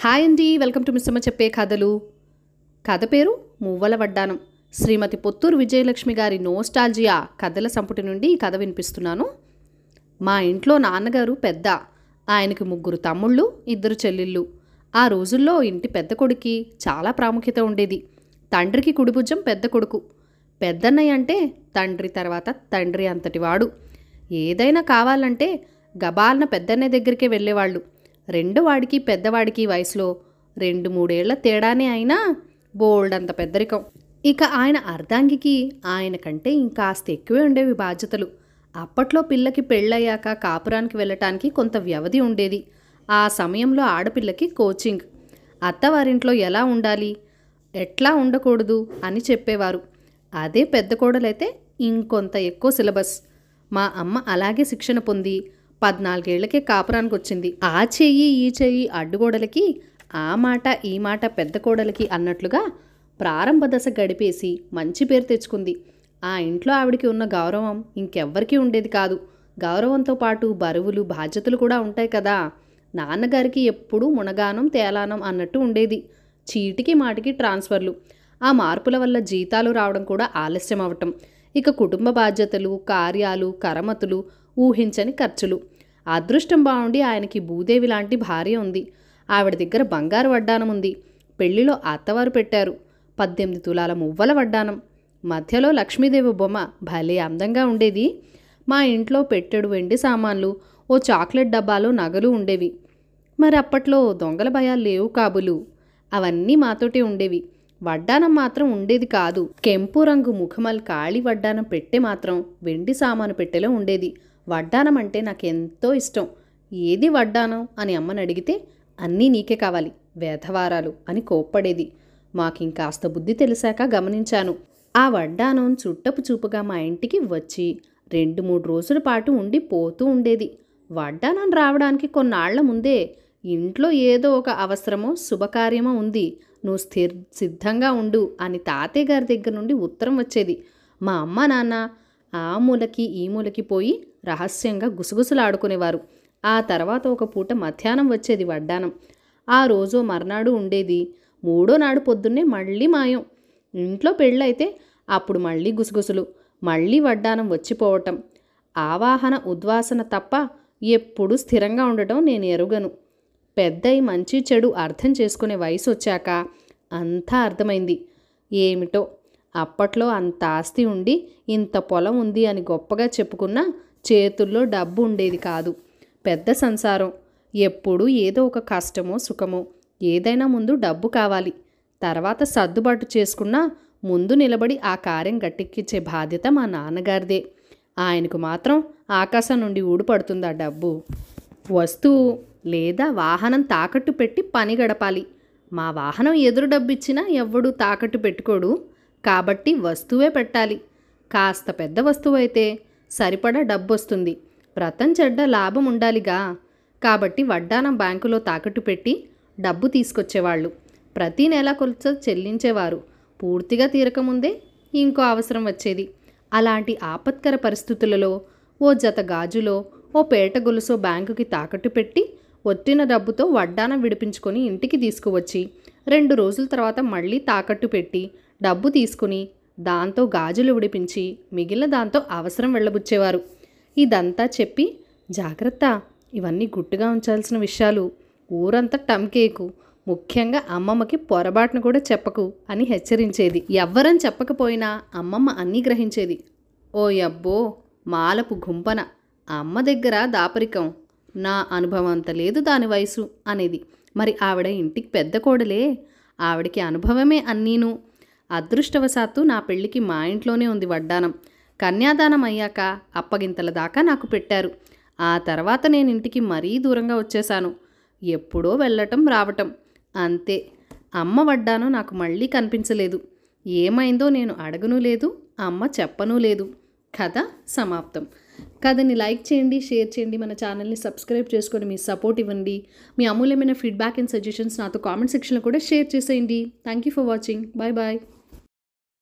Hi అండి, welcome to Missamma చెప్పే కథలు. కథ పేరు మువ్వల వడ్డానం. శ్రీమతి పొత్తూరు విజయలక్ష్మి గారి నోస్టాల్జియా కథల సంపుటి నుండి ఈ కథ వినిపిస్తున్నాను. మా ఇంట్లో నాన్నగారు పెద్ద. ఆయనకి 3 తమ్ముళ్ళు, 2 చెల్లెళ్ళు. ఆ రోజుల్లో ఇంటి పెద్ద కొడుకి చాలా ప్రాముఖ్యత ఉండేది. తండ్రికి కుడిభుజం పెద్ద కొడుకు. పెద్దన్నయ్య అంటే తండ్రి తర్వాత తండ్రి అంతటివాడు. ఏదైనా కావాలంటే గబాలన పెద్దన్నయ్య దగ్గరికే వెళ్ళేవాళ్ళు. రెండోవాడికి పెద్దవాడికి వయసులో 2-3 ఏళ్ల తేడానే అయినా బోల్డంత పెద్దరికం. ఇక ఆయన అర్ధాంగికి ఆయన కంటే ఇంకాస్త ఎక్కువే ఉండేవి బాధ్యతలు. అప్పట్లో పిల్లకి పెళ్ళయ్యాక కాపురానికి వెళ్ళటానికి కొంత వ్యవధి ఉండేది. ఆ సమయంలో ఆడపిల్లకి కోచింగ్, అత్తవారింట్లో ఎలా ఉండాలి, ఎట్లా ఉండకూడదు అని చెప్పేవారు. అదే పెద్ద కోడలైతే ఇంకొంత ఎక్కువ సిలబస్. మా అమ్మ అలాగే శిక్షణ పొంది 14 ఏళ్లకే కాపురానికి వచ్చింది. ఆ చెయ్యి ఈ చెయ్యి అడ్డుగోడలకి, ఆ మాట ఈ మాట పెద్ద కోడలకి అన్నట్లుగా ప్రారంభ దశ గడిపేసి మంచి పేరు తెచ్చుకుంది. ఆ ఇంట్లో ఆవిడికి ఉన్న గౌరవం ఇంకెవ్వరికీ ఉండేది కాదు. గౌరవంతో పాటు బరువులు బాధ్యతలు కూడా ఉంటాయి కదా. నాన్నగారికి ఎప్పుడూ మునగానం తేలానం అన్నట్టు ఉండేది. చీటికి మాటికి ట్రాన్స్ఫర్లు. ఆ మార్పుల వల్ల జీతాలు రావడం కూడా ఆలస్యం అవటం. ఇక కుటుంబ బాధ్యతలు, కార్యాలు, కరమతులు, ఊహించని ఖర్చులు. అదృష్టం బాగుండి ఆయనకి భూదేవి లాంటి భార్య ఉంది. ఆవిడ దగ్గర బంగారు వడ్డానం ఉంది. పెళ్లిలో అత్తవారు పెట్టారు 18 తులాల మువ్వల వడ్డానం. మధ్యలో లక్ష్మీదేవి బొమ్మ భలే అందంగా ఉండేది. మా ఇంట్లో పెట్టెడు వెండి సామాన్లు, ఓ చాక్లెట్ డబ్బాలో నగలు ఉండేవి. మరి అప్పట్లో దొంగల భయాలు లేవు కాబులు. అవన్నీ మాతోటే ఉండేవి. వడ్డానం మాత్రం ఉండేది కాదు. కెంపు రంగు ముఖమల్ కాళీ వడ్డానం పెట్టె మాత్రం వెండి సామాను పెట్టెలో ఉండేది. వడ్డానం అంటే నాకెంతో ఇష్టం. ఏది వడ్డానం అని అమ్మని అడిగితే అన్నీ నీకే కావాలి, వేధవారాలు అని కోప్పడేది. మాకింకాస్త బుద్ధి తెలిసాక గమనించాను. ఆ వడ్డానం చుట్టపు చూపుగా మా ఇంటికి వచ్చి 2-3 రోజుల పాటు ఉండి పోతూ ఉండేది. వడ్డానం రావడానికి కొన్నాళ్ల ముందే ఇంట్లో ఏదో ఒక అవసరమో శుభకార్యమో ఉంది, నువ్వు సిద్ధంగా ఉండు అని తాతయ్య గారి దగ్గర నుండి ఉత్తరం వచ్చేది. మా అమ్మ నాన్న ఆ మూలకి ఈ మూలకి పోయి రహస్యంగా గుసగుసలాడుకునేవారు. ఆ తర్వాత ఒక పూట మధ్యాహ్నం వచ్చేది వడ్డానం. ఆ రోజు మర్నాడు ఉండేది. 3వ నాడు పొద్దున్నే మళ్ళీ మాయం. ఇంట్లో పెళ్ళైతే అప్పుడు మళ్ళీ గుసగుసలు, మళ్ళీ వడ్డానం వచ్చిపోవటం. ఆవాహన ఉద్వాసన తప్ప ఎప్పుడూ స్థిరంగా ఉండటం నేను ఎరుగను. పెద్దయి మంచి చెడు అర్థం చేసుకునే వయసు వచ్చాక అంతా అర్థమైంది. ఏమిటో అప్పట్లో అంత ఆస్తి ఉండి ఇంత పొలం ఉంది అని గొప్పగా చెప్పుకున్నా చేతుల్లో డబ్బు ఉండేది కాదు. పెద్ద సంసారం. ఎప్పుడూ ఏదో ఒక కష్టమో సుఖమో. ఏదైనా ముందు డబ్బు కావాలి. తర్వాత సర్దుబాటు చేసుకున్నా ముందు నిలబడి ఆ కార్యం గట్టెక్కించే బాధ్యత మా నాన్నగారిదే. ఆయనకు మాత్రం ఆకాశం నుండి ఊడిపడుతుంది ఆ డబ్బు. వస్తువు లేదా వాహనం తాకట్టు పెట్టి పని గడపాలి. మా వాహనం ఎదురు డబ్బిచ్చినా ఎవ్వడూ తాకట్టు పెట్టుకోడు. కాబట్టి వస్తువే పెట్టాలి. కాస్త పెద్ద వస్తువు అయితే సరిపడా డబ్బు వస్తుంది. వ్రతం చెడ్డ లాభం ఉండాలిగా. కాబట్టి వడ్డానం బ్యాంకులో తాకట్టు పెట్టి డబ్బు తీసుకొచ్చేవాళ్ళు. ప్రతీ నెల కొలుచ చెల్లించేవారు. పూర్తిగా తీరకముందే ఇంకో అవసరం వచ్చేది. అలాంటి ఆపత్కర పరిస్థితులలో ఓ జత గాజులో, ఓ పేట గొలుసో బ్యాంకుకి తాకట్టు పెట్టి వచ్చిన డబ్బుతో వడ్డానం విడిపించుకొని ఇంటికి తీసుకువచ్చి 2 రోజుల తర్వాత మళ్ళీ తాకట్టు పెట్టి డబ్బు తీసుకుని దాంతో గాజులు విడిపించి మిగిలిన దాంతో అవసరం వెళ్ళబుచ్చేవారు. ఇదంతా చెప్పి, జాగ్రత్త, ఇవన్నీ గుట్టుగా ఉంచాల్సిన విషయాలు, ఊరంతా టమ్కేకు, ముఖ్యంగా అమ్మమ్మకి పొరపాటును కూడా చెప్పకు అని హెచ్చరించేది. ఎవ్వరని చెప్పకపోయినా అమ్మమ్మ అన్నీ గ్రహించేది. ఓ యబ్బో, మాలపు గుంపన, అమ్మ దగ్గర దాపరికం, నా అనుభవం అంత లేదు దాని వయసు అనేది. మరి ఆవిడ ఇంటికి పెద్ద కోడలే, ఆవిడకి అనుభవమే అన్నీను. అదృష్టవశాత్తు నా పెళ్ళికి మా ఇంట్లోనే ఉంది వడ్డానం. కన్యాదానం అయ్యాక అప్పగింతల దాకా నాకు పెట్టారు. ఆ తర్వాత నేను ఇంటికి మరీ దూరంగా వచ్చేశాను. ఎప్పుడో వెళ్ళటం రావటం అంతే. అమ్మ వడ్డానం నాకు మళ్ళీ కనిపించలేదు. ఏమైందో నేను అడగనూ లేదు, అమ్మ చెప్పనూ లేదు. కథ సమాప్తం. కథని లైక్ చేయండి, షేర్ చేయండి, మన ఛానల్ని సబ్స్క్రైబ్ చేసుకొని మీ సపోర్ట్ ఇవ్వండి. మీ అమూల్యమైన ఫీడ్బ్యాక్ అండ్ సజెషన్స్ నాతో కామెంట్ సెక్షన్లో కూడా షేర్ చేసేయండి. Thank you for watching. Bye bye.